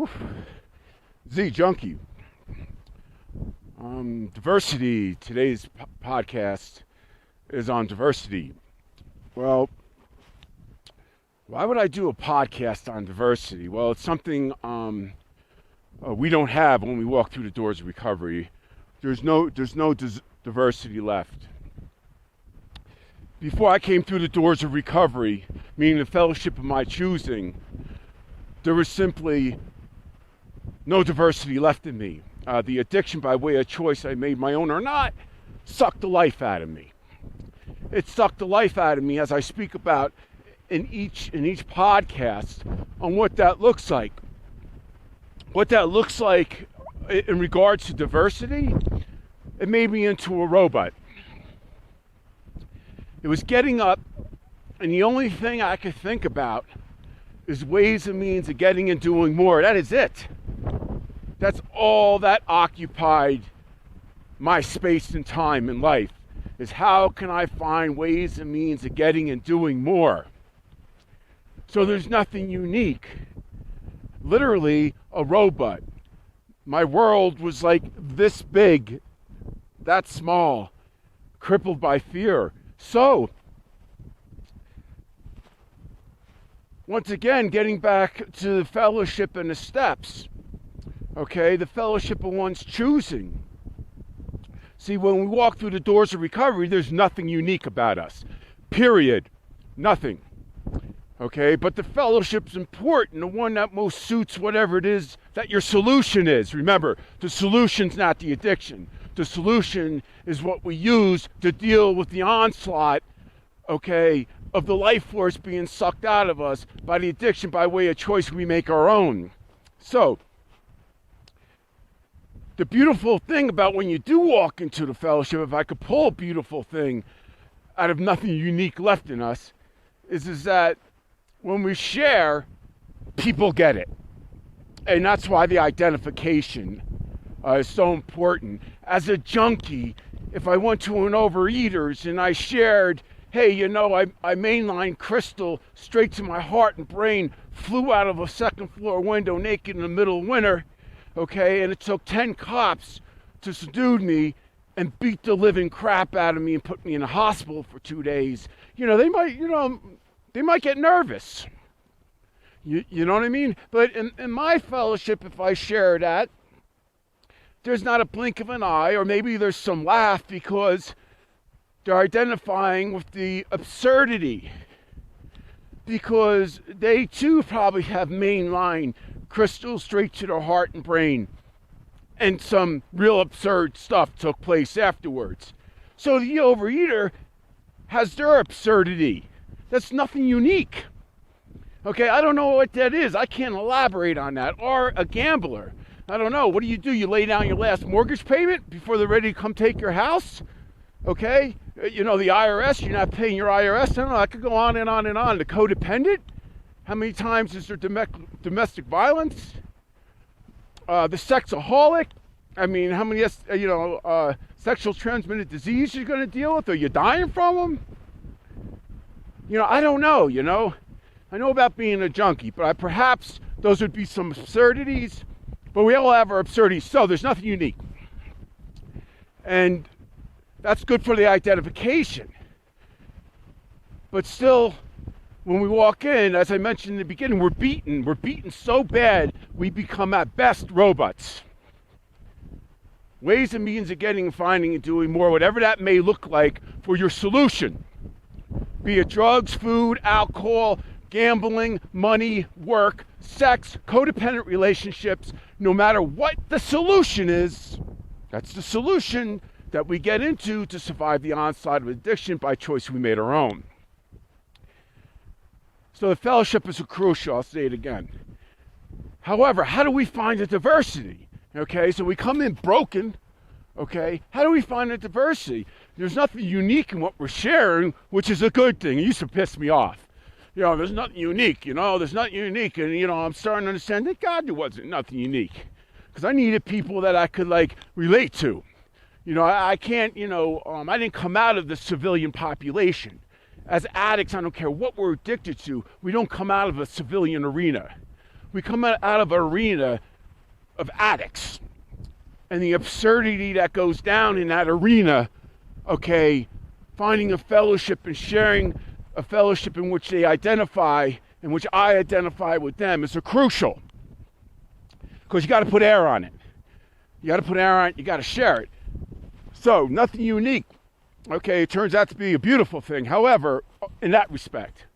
Whew. Z Junkie. Diversity. Today's podcast is on diversity. Well, why would I do a podcast on diversity? Well, it's something we don't have when we walk through the doors of recovery. There's no diversity left. Before I came through the doors of recovery, meaning the fellowship of my choosing, there was simply no diversity left in me. The addiction by way of choice I made my own or not sucked the life out of me. It sucked the life out of me, as I speak about in each podcast, on what that looks like. What that looks like in regards to diversity, it made me into a robot. It was getting up, and the only thing I could think about is ways and means of getting and doing more. That is it. That's all that occupied my space and time in life, is how can I find ways and means of getting and doing more. So there's nothing unique. Literally a robot. My world was like this big, that small, crippled by fear. So, once again, getting back to the fellowship and the steps, okay, the fellowship of one's choosing. See, when we walk through the doors of recovery, there's nothing unique about us, period, nothing, okay, but the fellowship's important, the one that most suits whatever it is that your solution is. Remember, the solution's not the addiction. The solution is what we use to deal with the onslaught, okay, of the life force being sucked out of us by the addiction by way of choice we make our own. So, the beautiful thing about when you do walk into the fellowship, if I could pull a beautiful thing out of nothing unique left in us, is that when we share, people get it. And that's why the identification is so important. As a junkie, if I went to an Overeaters and I shared, hey, you know, I mainlined crystal straight to my heart and brain, flew out of a second floor window naked in the middle of winter, okay, and it took 10 cops to subdue me and beat the living crap out of me and put me in a hospital for 2 days, they might get nervous. You know what I mean? But in my fellowship, if I share that, there's not a blink of an eye, or maybe there's some laugh because they're identifying with the absurdity. Because they too probably have mainline crystals straight to their heart and brain. And some real absurd stuff took place afterwards. So the overeater has their absurdity. That's nothing unique. Okay, I don't know what that is. I can't elaborate on that. Or a gambler. I don't know. What do? You lay down your last mortgage payment before they're ready to come take your house? Okay? The IRS, you're not paying your IRS. I don't know. I could go on and on and on. The codependent? How many times is there domestic violence? The sexaholic? I mean, how many, sexual transmitted disease you're going to deal with? Are you dying from them? I don't know, I know about being a junkie, but perhaps those would be some absurdities. But we all have our absurdities, so there's nothing unique. And that's good for the identification. But still, when we walk in, as I mentioned in the beginning, we're beaten. We're beaten so bad, we become at best robots. Ways and means of getting and finding and doing more, whatever that may look like for your solution. Be it drugs, food, alcohol, gambling, money, work, sex, codependent relationships, no matter what the solution is, that's the solution that we get into to survive the onslaught of addiction by choice we made our own. So the fellowship is crucial, I'll say it again. However, how do we find the diversity? Okay, so we come in broken, okay? How do we find the diversity? There's nothing unique in what we're sharing, which is a good thing. It used to piss me off. There's nothing unique, there's nothing unique. And, I'm starting to understand that God, there wasn't nothing unique. Because I needed people that I could, relate to. I can't, I didn't come out of the civilian population. As addicts, I don't care what we're addicted to, we don't come out of a civilian arena. we come out of an arena of addicts and the absurdity that goes down in that arena, okay, finding a fellowship and sharing a fellowship in which they identify, in which I identify with them, is crucial. Because you got to put air on it. You got to put air on it, you got to share it. So, nothing unique. Okay, it turns out to be a beautiful thing. However, in that respect,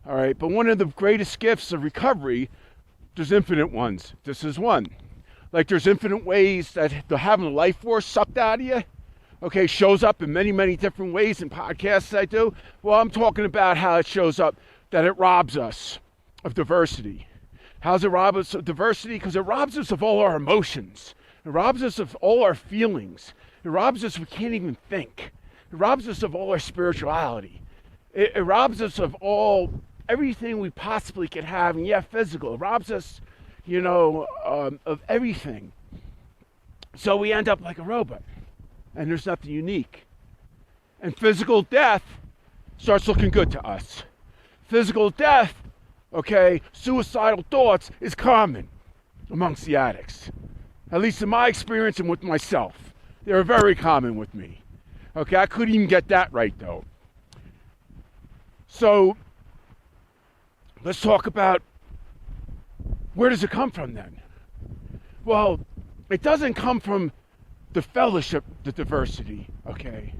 all right, but one of the greatest gifts of recovery, there's infinite ones. This is one. Like there's infinite ways that having the life force sucked out of you, okay, shows up in many, many different ways in podcasts I do. Well, I'm talking about how it shows up, that it robs us of diversity. How's it rob us of diversity? Because it robs us of all our emotions. It robs us of all our feelings. It robs us, we can't even think. It robs us of all our spirituality. It robs us of everything we possibly could have, and yeah, physical. It robs us, of everything. So we end up like a robot, and there's nothing unique. And physical death starts looking good to us. Physical death, okay, suicidal thoughts is common amongst the addicts. At least in my experience and with myself. They're very common with me. Okay, I couldn't even get that right though. So, let's talk about where does it come from then? Well, it doesn't come from the fellowship, the diversity, okay?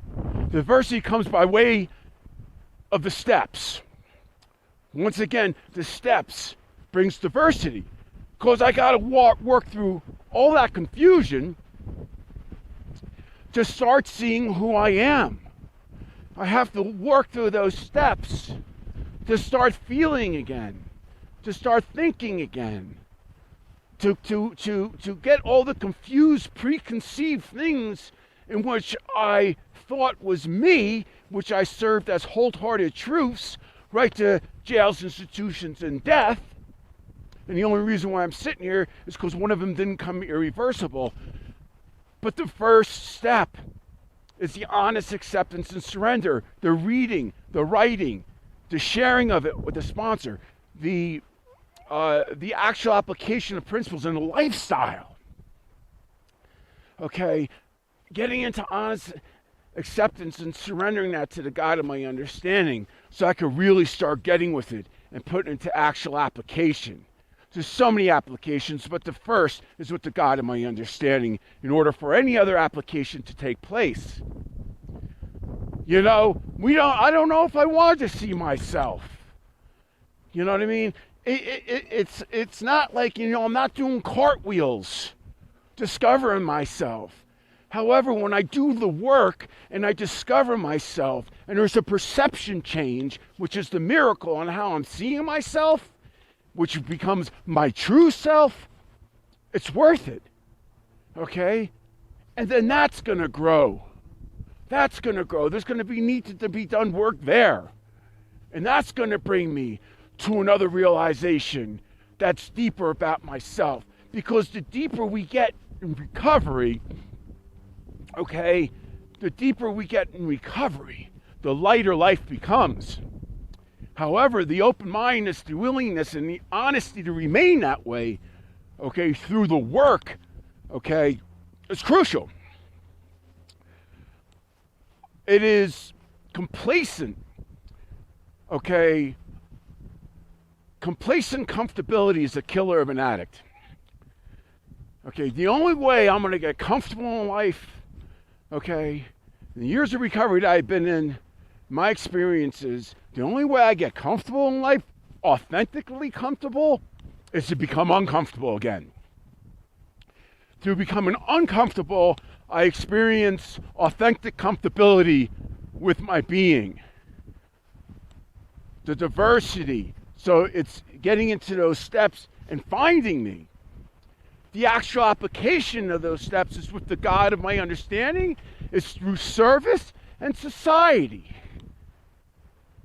Diversity comes by way of the steps. Once again, the steps brings diversity. Because I got to work through all that confusion to start seeing who I am. I have to work through those steps to start feeling again, to start thinking again, to get all the confused, preconceived things in which I thought was me, which I served as wholehearted truths, right to jails, institutions, and death. And the only reason why I'm sitting here is because one of them didn't come irreversible. But the first step is the honest acceptance and surrender, the reading, the writing, the sharing of it with the sponsor, the actual application of principles and the lifestyle. Okay, getting into honest acceptance and surrendering that to the God of my understanding so I could really start getting with it and put it into actual application. There's so many applications, but the first is with the God of my understanding in order for any other application to take place. I don't know if I want to see myself. You know what I mean? It's not like, I'm not doing cartwheels, discovering myself. However, when I do the work and I discover myself, and there's a perception change, which is the miracle on how I'm seeing myself, which becomes my true self, it's worth it, okay? And then that's going to grow. That's going to grow. There's going to be need to be done work there. And that's going to bring me to another realization that's deeper about myself. Because the deeper we get in recovery, okay, the deeper we get in recovery, the lighter life becomes. However, the open-mindedness, the willingness, and the honesty to remain that way, okay, through the work, okay, is crucial. It is complacent, okay. Complacent comfortability is a killer of an addict. Okay, the only way I'm going to get comfortable in life, okay, in the years of recovery that I've been in, my experiences, the only way I get comfortable in life, authentically comfortable, is to become uncomfortable again. Through becoming uncomfortable, I experience authentic comfortability with my being. The diversity. So it's getting into those steps and finding me. The actual application of those steps is with the God of my understanding. It's through service and society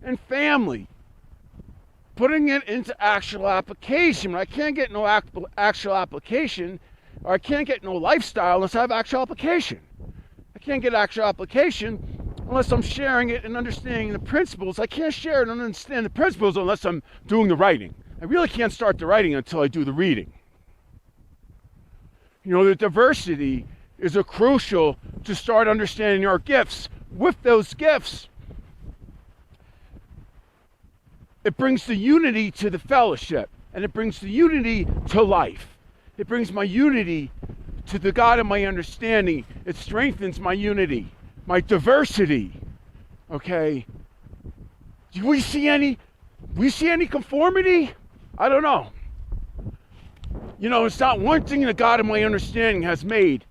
and family. Putting it into actual application. I can't get no actual application, or I can't get no lifestyle unless I have actual application. I can't get actual application unless I'm sharing it and understanding the principles. I can't share it and understand the principles unless I'm doing the writing, I really can't start the writing until I do the reading. The diversity is crucial to start understanding our gifts. With those gifts, it brings the unity to the fellowship, and it brings the unity to life. It brings my unity to the God of my understanding. It strengthens my unity, my diversity. Okay? Do we see any conformity? I don't know. It's not one thing the God of my understanding has made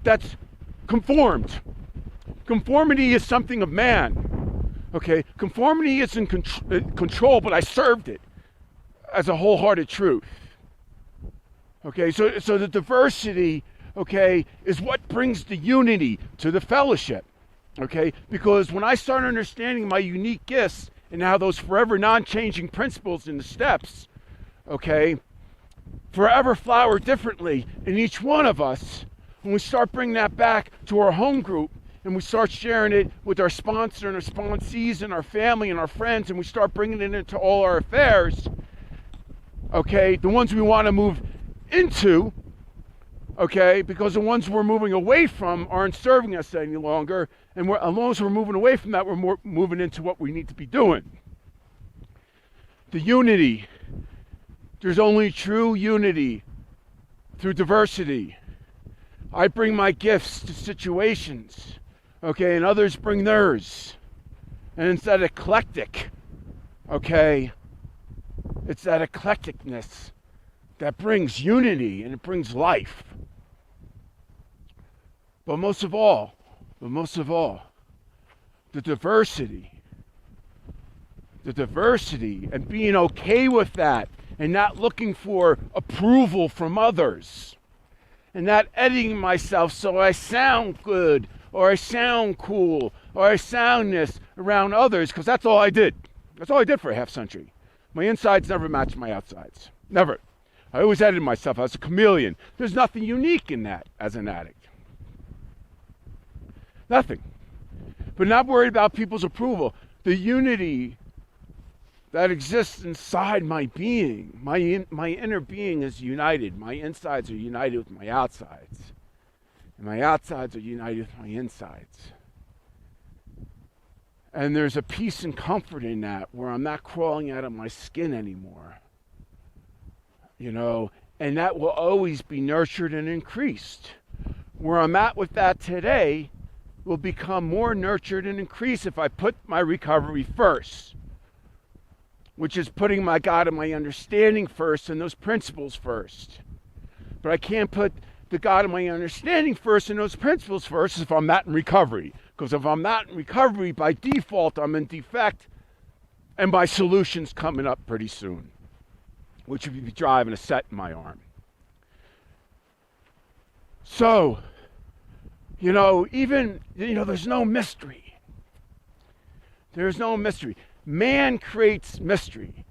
that's conformed. Conformity is something of man. Okay, conformity isn't control, but I served it as a wholehearted truth. Okay, so the diversity, okay, is what brings the unity to the fellowship. Okay, because when I start understanding my unique gifts and how those forever non-changing principles in the steps, okay, forever flower differently in each one of us, when we start bringing that back to our home group, and we start sharing it with our sponsor and our sponsees and our family and our friends, and we start bringing it into all our affairs, okay, the ones we want to move into, okay, because the ones we're moving away from aren't serving us any longer, and as long as we're moving away from that, we're moving into what we need to be doing. The unity. There's only true unity through diversity. I bring my gifts to situations, okay, and others bring theirs. And it's that eclectic, okay, it's that eclecticness that brings unity and it brings life. But most of all, the diversity and being okay with that and not looking for approval from others and not editing myself so I sound good or I sound cool or I sound this around others, because that's all I did. That's all I did for a half century. My insides never matched my outsides. Never. I always edited myself. I was a chameleon. There's nothing unique in that as an addict. Nothing. But not worried about people's approval. The unity that exists inside my being, my inner being is united. My insides are united with my outsides. And my outsides are united with my insides. And there's a peace and comfort in that where I'm not crawling out of my skin anymore. And that will always be nurtured and increased. Where I'm at with that today will become more nurtured and increased if I put my recovery first, which is putting my God and my understanding first and those principles first. But I can't put the God and my understanding first and those principles first if I'm not in recovery. Because if I'm not in recovery, by default, I'm in defect, and my solution's coming up pretty soon, which would be driving a set in my arm. So, there's no mystery. There's no mystery. Man creates mystery.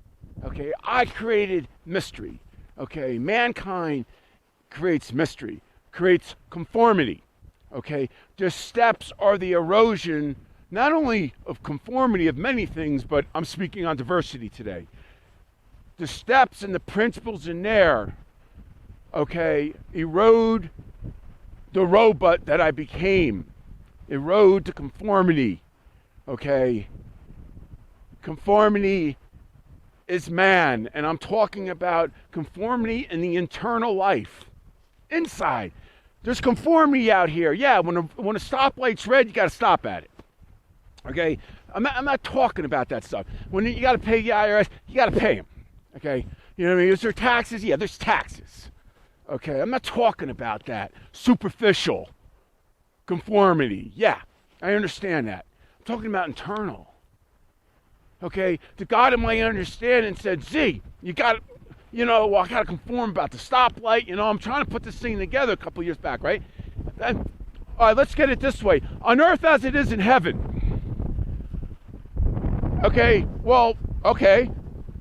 Okay, I created mystery. Okay, mankind creates mystery, creates conformity. Okay, the steps are the erosion, not only of conformity of many things, but I'm speaking on diversity today. The steps and the principles in there, okay, erode the robot that I became, erode the conformity. Okay, conformity is man, and I'm talking about conformity in the internal life, inside. There's conformity out here. Yeah, when a stoplight's red, you got to stop at it. Okay, I'm not talking about that stuff. When you got to pay the IRS, you got to pay them. Okay, you know what I mean? Is there taxes? Yeah, there's taxes. Okay, I'm not talking about that superficial conformity. Yeah, I understand that. I'm talking about internal. Okay, the God of my understanding said, Z, you got to, I got to conform about the stoplight. I'm trying to put this thing together a couple years back, right? All right, let's get it this way. On earth as it is in heaven. Okay,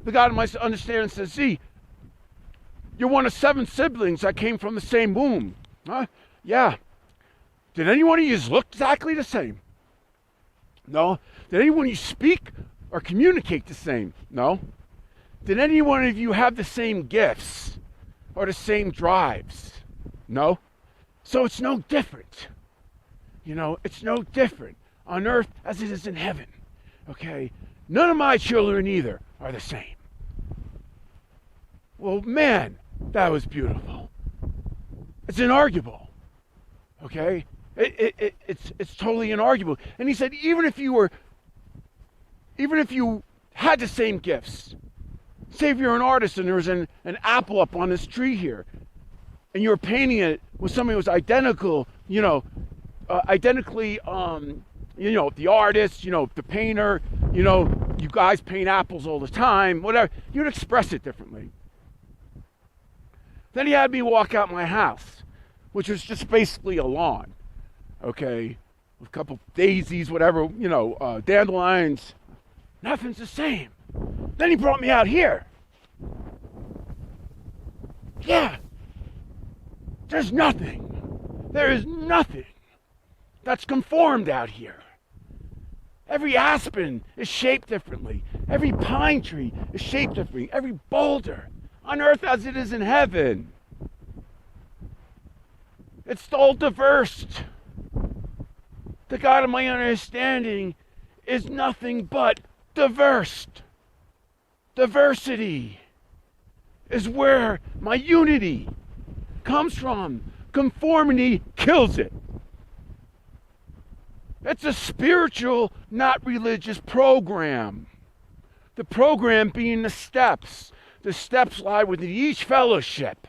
the God of my understanding says, Z, you're one of 7 siblings that came from the same womb. Huh? Yeah. Did any one of you look exactly the same? No. Did any one of you speak or communicate the same? No. Did any one of you have the same gifts or the same drives? No? So it's no different. It's no different on earth as it is in heaven. Okay? None of my children either are the same. Well, man, that was beautiful. It's inarguable. Okay? It's totally inarguable. And he said, even if you had the same gifts, say if you're an artist and there was an apple up on this tree here, and you were painting it with somebody who was identical, identically, the artist, the painter, you guys paint apples all the time, whatever, you'd express it differently. Then he had me walk out my house, which was just basically a lawn, okay, with a couple daisies, whatever, dandelions. Nothing's the same. Then he brought me out here. Yeah. There's nothing. There is nothing that's conformed out here. Every aspen is shaped differently. Every pine tree is shaped differently. Every boulder on earth as it is in heaven. It's all diverse. The God of my understanding is nothing but diverse. Diversity is where my unity comes from. Conformity kills it. It's a spiritual, not religious program. The program being the steps. The steps lie within each fellowship.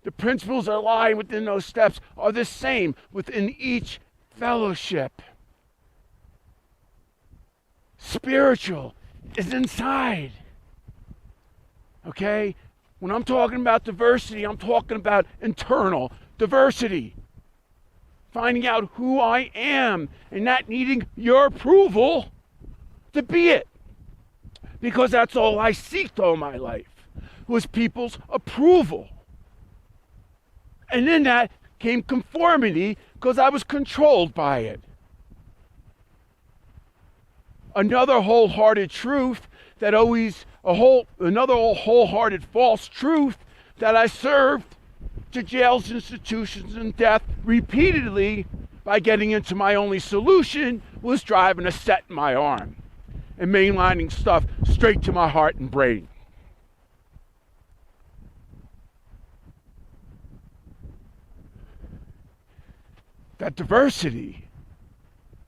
The principles that lie within those steps are the same within each fellowship. Spiritual is inside. Okay? When I'm talking about diversity, I'm talking about internal diversity. Finding out who I am and not needing your approval to be it. Because that's all I seeked all my life, was people's approval. And in that came conformity because I was controlled by it. Another wholehearted truth that another wholehearted false truth that I served to jails, institutions, and death repeatedly by getting into my only solution was driving a set in my arm and mainlining stuff straight to my heart and brain. That diversity,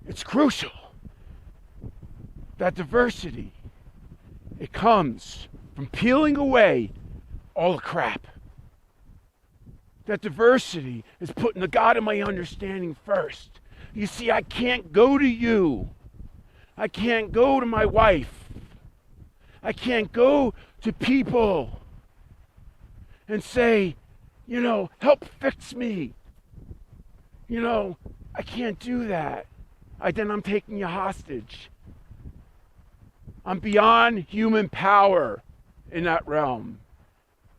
it's crucial. That diversity, it comes from peeling away all the crap. That diversity is putting the God of my understanding first. You see, I can't go to you. I can't go to my wife. I can't go to people and say, help fix me. I can't do that. Then I'm taking you hostage. I'm beyond human power in that realm.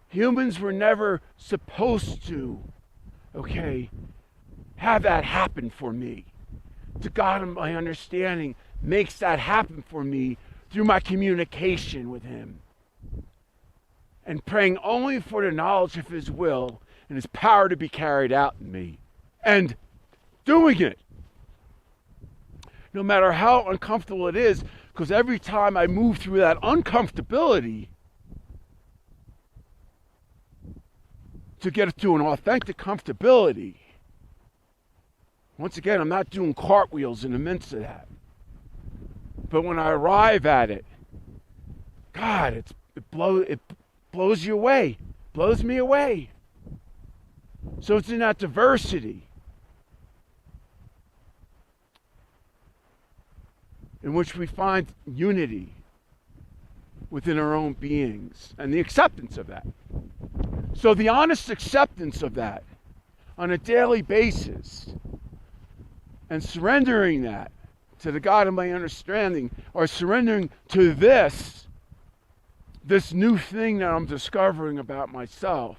Humans were never supposed to, have that happen for me. The God of my understanding makes that happen for me through my communication with Him. And praying only for the knowledge of His will and His power to be carried out in me. And doing it. No matter how uncomfortable it is, because every time I move through that uncomfortability to get to an authentic comfortability, once again, I'm not doing cartwheels in the midst of that. But when I arrive at it, God, it blows you away, blows me away. So it's in that diversity in which we find unity within our own beings and the acceptance of that. So the honest acceptance of that on a daily basis and surrendering that to the God of my understanding, or surrendering to this new thing that I'm discovering about myself.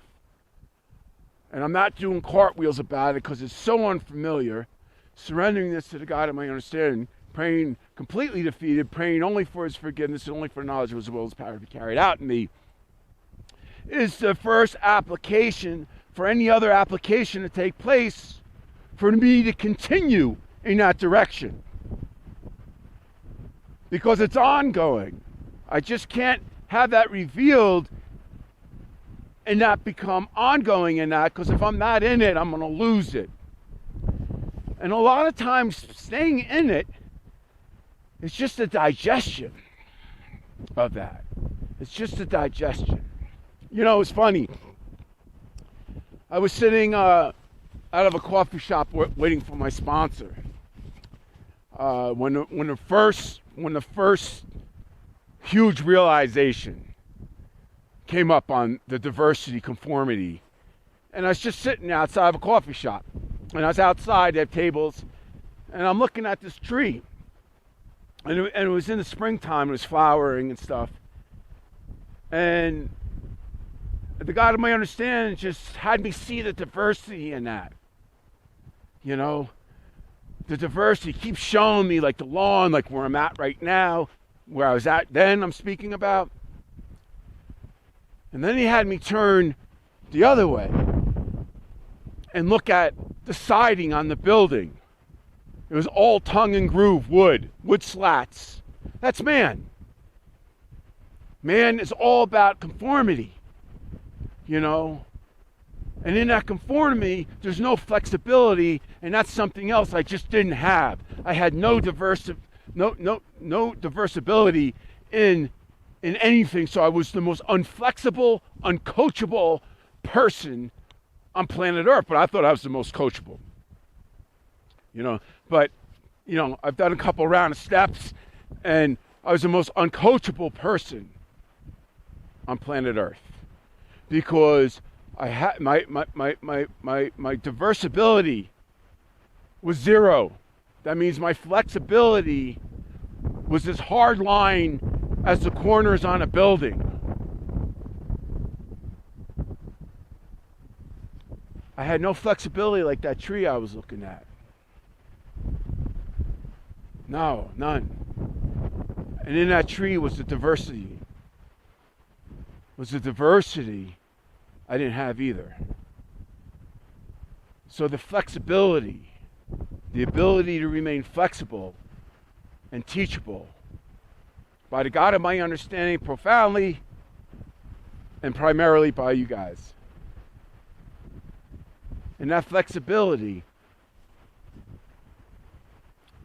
And I'm not doing cartwheels about it because it's so unfamiliar. Surrendering this to the God of my understanding praying completely defeated, praying only for his forgiveness and only for knowledge of his will, his power to be carried out in me, is the first application for any other application to take place for me to continue in that direction. Because it's ongoing. I just can't have that revealed and not become ongoing in that, because if I'm not in it, I'm going to lose it. And a lot of times, staying in it is just a digestion of that. It's just a digestion. You know, it's funny. I was sitting out of a coffee shop waiting for my sponsor. When the first huge realization came up on the diversity conformity, and I was just sitting outside of a coffee shop, and I was outside, they have tables, and I'm looking at this tree, and it was in the springtime, it was flowering and stuff, and the God of my understanding just had me see the diversity in that. You know, the diversity keeps showing me, like the lawn, like where I'm at right now, where I was at then, I'm speaking about. And then he had me turn the other way and look at the siding on the building. It was all tongue and groove wood slats. That's man. Man is all about conformity, you know. And in that conformity, there's no flexibility, and that's something else I just didn't have. I had no diversibility in anything, so I was the most unflexible, uncoachable person on planet Earth, but I thought I was the most coachable. You know, but, you know, I've done a couple round of steps, and I was the most uncoachable person on planet Earth because I had my diversibility was zero. That means my flexibility was as hard line as the corners on a building. I had no flexibility like that tree I was looking at. No, none. And in that tree was the diversity. Was the diversity I didn't have either. So the flexibility, the ability to remain flexible and teachable by the God of my understanding profoundly and primarily by you guys. And that flexibility,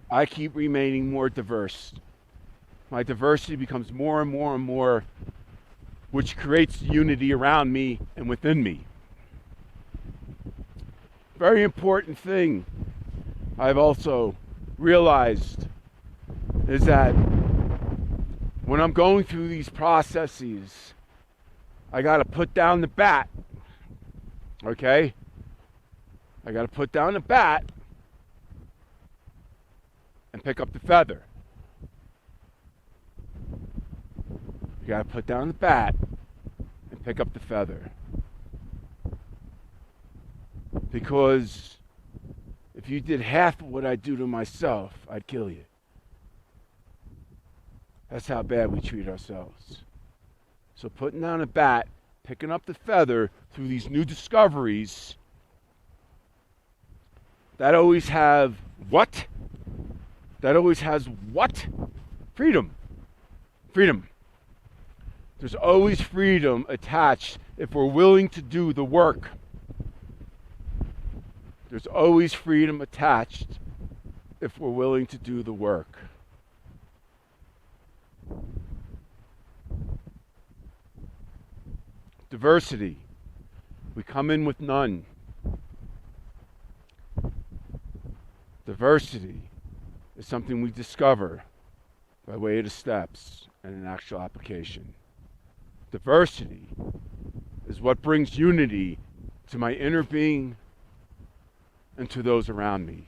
I keep remaining more diverse. My diversity becomes more and more and more, which creates unity around me and within me. Very important thing I've also realized is that when I'm going through these processes, I got to put down the bat, okay? I got to put down the bat and pick up the feather. You got to put down the bat and pick up the feather. Because if you did half of what I do to myself, I'd kill you. That's how bad we treat ourselves. So putting down a bat, picking up the feather through these new discoveries that always have what? That always has what? Freedom. Freedom. There's always freedom attached if we're willing to do the work. There's always freedom attached if we're willing to do the work. Diversity. We come in with none. Diversity is something we discover by way of the steps and an actual application. Diversity is what brings unity to my inner being and to those around me.